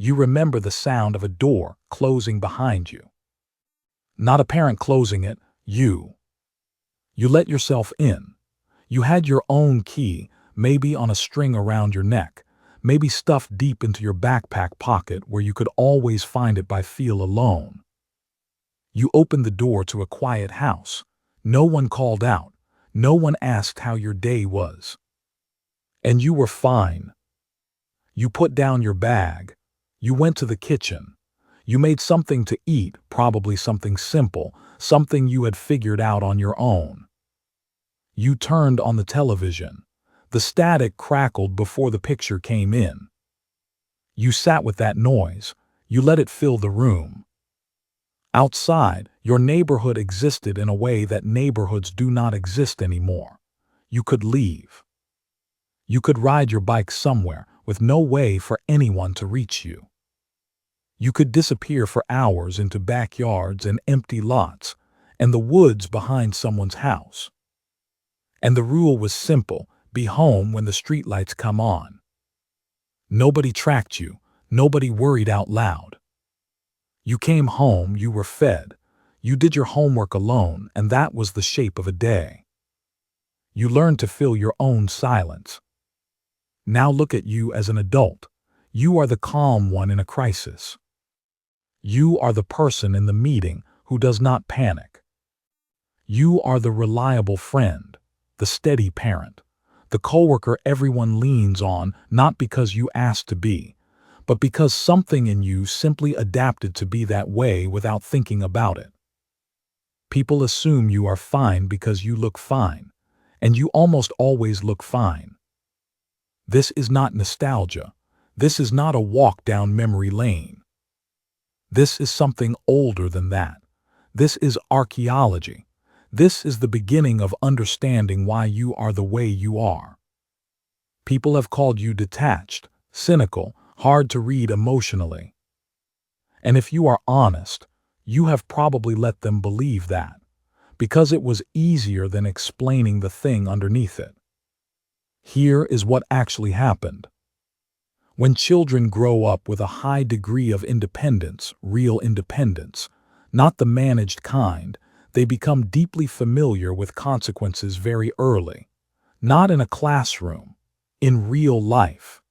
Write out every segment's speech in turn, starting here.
You remember the sound of a door closing behind you. Not a parent closing it, you. You let yourself in. You had your own key, maybe on a string around your neck, maybe stuffed deep into your backpack pocket where you could always find it by feel alone. You opened the door to a quiet house. No one called out. No one asked how your day was. And you were fine. You put down your bag. You went to the kitchen. You made something to eat, probably something simple, something you had figured out on your own. You turned on the television. The static crackled before the picture came in. You sat with that noise. You let it fill the room. Outside, your neighborhood existed in a way that neighborhoods do not exist anymore. You could leave. You could ride your bike somewhere with no way for anyone to reach you. You could disappear for hours into backyards and empty lots and the woods behind someone's house. And the rule was simple: be home when the streetlights come on. Nobody tracked you. Nobody worried out loud. You came home, you were fed. You did your homework alone, and that was the shape of a day. You learned to fill your own silence. Now look at you as an adult. You are the calm one in a crisis. You are the person in the meeting who does not panic. You are the reliable friend, the steady parent, the coworker everyone leans on, not because you asked to be, but because something in you simply adapted to be that way without thinking about it. People assume you are fine because you look fine, and you almost always look fine. This is not nostalgia. This is not a walk down memory lane. This is something older than that. This is archaeology. This is the beginning of understanding why you are the way you are. People have called you detached, cynical, hard to read emotionally. And if you are honest, you have probably let them believe that, because it was easier than explaining the thing underneath it. Here is what actually happened. When children grow up with a high degree of independence, real independence, not the managed kind, they become deeply familiar with consequences very early, not in a classroom, in real life.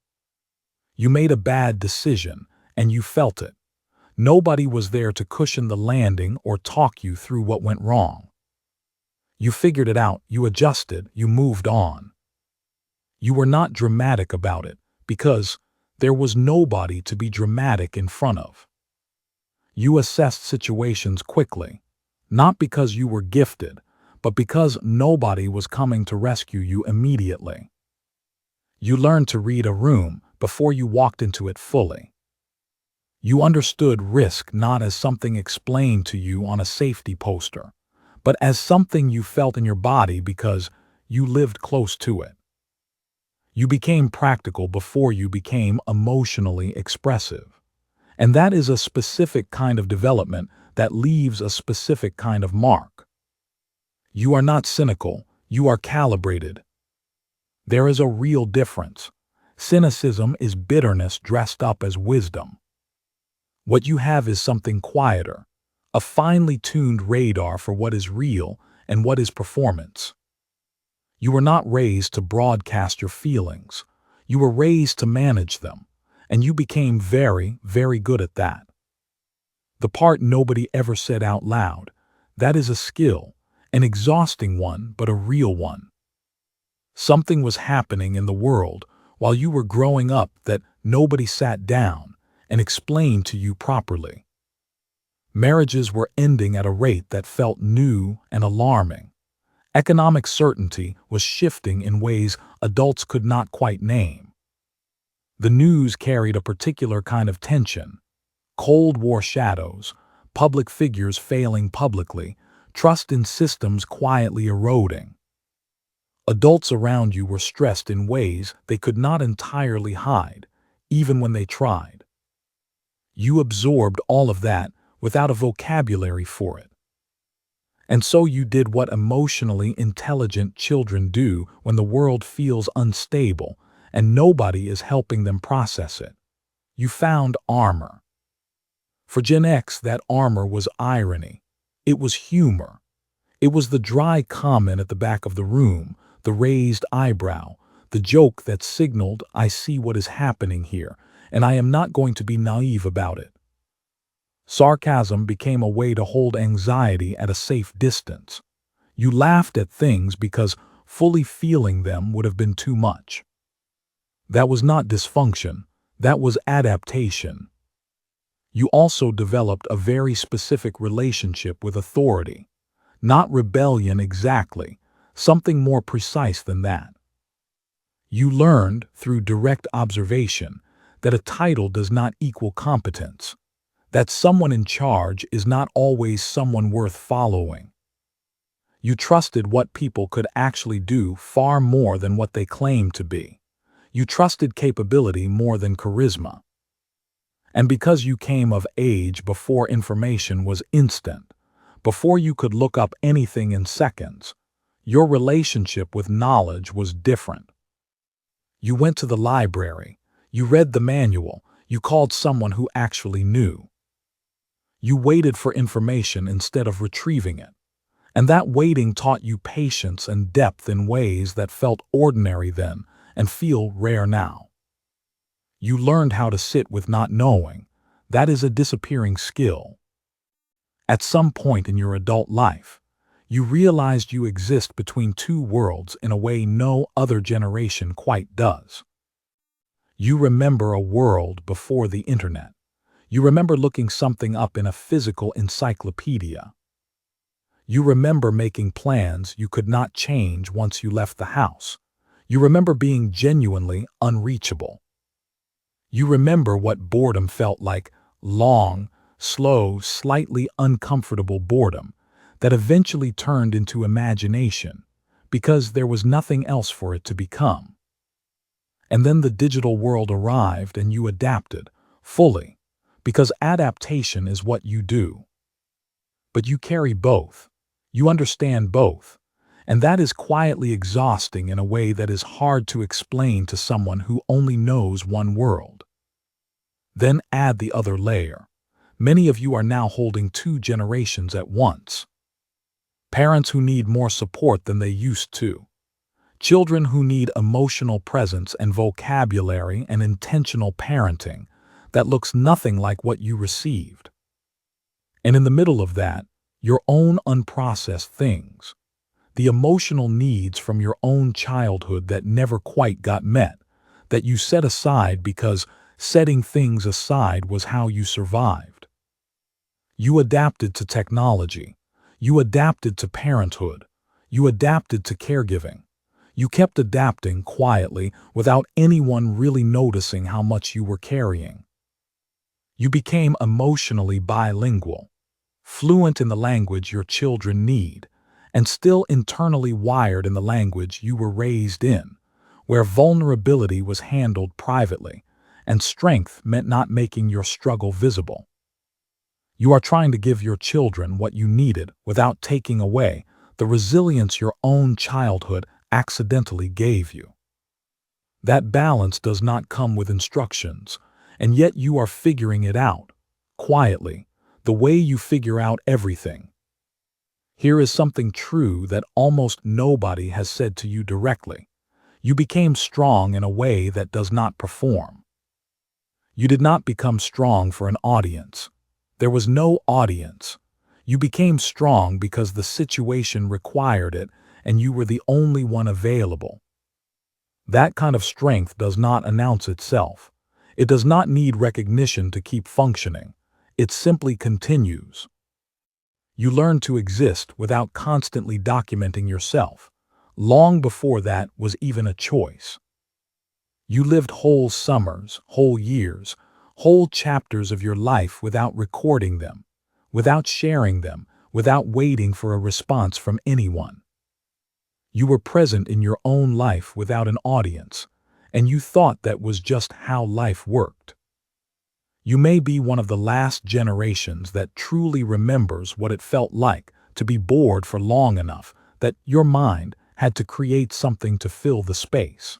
You made a bad decision, and you felt it. Nobody was there to cushion the landing or talk you through what went wrong. You figured it out, you adjusted, you moved on. You were not dramatic about it, because there was nobody to be dramatic in front of. You assessed situations quickly, not because you were gifted, but because nobody was coming to rescue you immediately. You learned to read a room before you walked into it fully. You understood risk not as something explained to you on a safety poster, but as something you felt in your body because you lived close to it. You became practical before you became emotionally expressive. And that is a specific kind of development that leaves a specific kind of mark. You are not cynical, you are calibrated. There is a real difference. Cynicism is bitterness dressed up as wisdom. What you have is something quieter, a finely tuned radar for what is real and what is performance. You were not raised to broadcast your feelings. You were raised to manage them, and you became very, very good at that. The part nobody ever said out loud, that is a skill, an exhausting one, but a real one. Something was happening in the world while you were growing up that nobody sat down and explained to you properly. Marriages were ending at a rate that felt new and alarming. Economic certainty was shifting in ways adults could not quite name. The news carried a particular kind of tension. Cold War shadows, public figures failing publicly, trust in systems quietly eroding. Adults around you were stressed in ways they could not entirely hide, even when they tried. You absorbed all of that without a vocabulary for it. And so you did what emotionally intelligent children do when the world feels unstable and nobody is helping them process it. You found armor. For Gen X, that armor was irony. It was humor. It was the dry comment at the back of the room, the raised eyebrow, the joke that signaled, "I see what is happening here, and I am not going to be naive about it." Sarcasm became a way to hold anxiety at a safe distance. You laughed at things because fully feeling them would have been too much. That was not dysfunction. That was adaptation. You also developed a very specific relationship with authority. Not rebellion exactly, something more precise than that. You learned, through direct observation, that a title does not equal competence, that someone in charge is not always someone worth following. You trusted what people could actually do far more than what they claimed to be. You trusted capability more than charisma. And because you came of age before information was instant, before you could look up anything in seconds, your relationship with knowledge was different. You went to the library, you read the manual, you called someone who actually knew. You waited for information instead of retrieving it, and that waiting taught you patience and depth in ways that felt ordinary then and feel rare now. You learned how to sit with not knowing. That is a disappearing skill. At some point in your adult life, you realized you exist between two worlds in a way no other generation quite does. You remember a world before the internet. You remember looking something up in a physical encyclopedia. You remember making plans you could not change once you left the house. You remember being genuinely unreachable. You remember what boredom felt like, long, slow, slightly uncomfortable boredom that eventually turned into imagination because there was nothing else for it to become. And then the digital world arrived and you adapted, fully, because adaptation is what you do. But you carry both. You understand both. And that is quietly exhausting in a way that is hard to explain to someone who only knows one world. Then add the other layer. Many of you are now holding two generations at once. Parents who need more support than they used to. Children who need emotional presence and vocabulary and intentional parenting that looks nothing like what you received. And in the middle of that, your own unprocessed things. The emotional needs from your own childhood that never quite got met, that you set aside because setting things aside was how you survived. You adapted to technology. You adapted to parenthood. You adapted to caregiving. You kept adapting quietly without anyone really noticing how much you were carrying. You became emotionally bilingual, fluent in the language your children need, and still internally wired in the language you were raised in, where vulnerability was handled privately, and strength meant not making your struggle visible. You are trying to give your children what you needed without taking away the resilience your own childhood accidentally gave you. That balance does not come with instructions, and yet you are figuring it out, quietly, the way you figure out everything. Here is something true that almost nobody has said to you directly. You became strong in a way that does not perform. You did not become strong for an audience. There was no audience. You became strong because the situation required it and you were the only one available. That kind of strength does not announce itself. It does not need recognition to keep functioning. It simply continues. You learn to exist without constantly documenting yourself, long before that was even a choice. You lived whole summers, whole years, whole chapters of your life without recording them, without sharing them, without waiting for a response from anyone. You were present in your own life without an audience, and you thought that was just how life worked. You may be one of the last generations that truly remembers what it felt like to be bored for long enough that your mind had to create something to fill the space.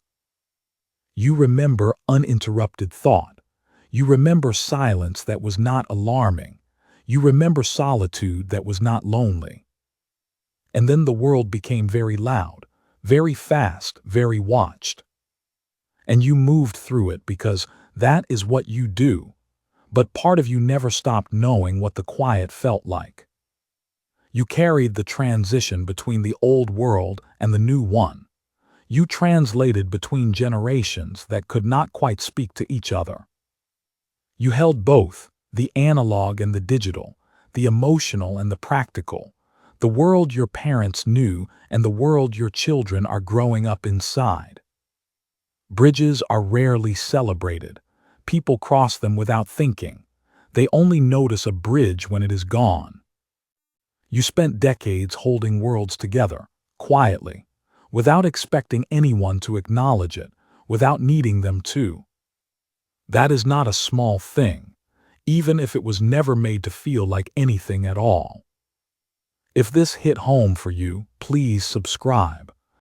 You remember uninterrupted thought. You remember silence that was not alarming. You remember solitude that was not lonely. And then the world became very loud, very fast, very watched. And you moved through it because that is what you do. But part of you never stopped knowing what the quiet felt like. You carried the transition between the old world and the new one. You translated between generations that could not quite speak to each other. You held both, the analog and the digital, the emotional and the practical, the world your parents knew and the world your children are growing up inside. Bridges are rarely celebrated. People cross them without thinking. They only notice a bridge when it is gone. You spent decades holding worlds together, quietly, without expecting anyone to acknowledge it, without needing them to. That is not a small thing, even if it was never made to feel like anything at all. If this hit home for you, please subscribe.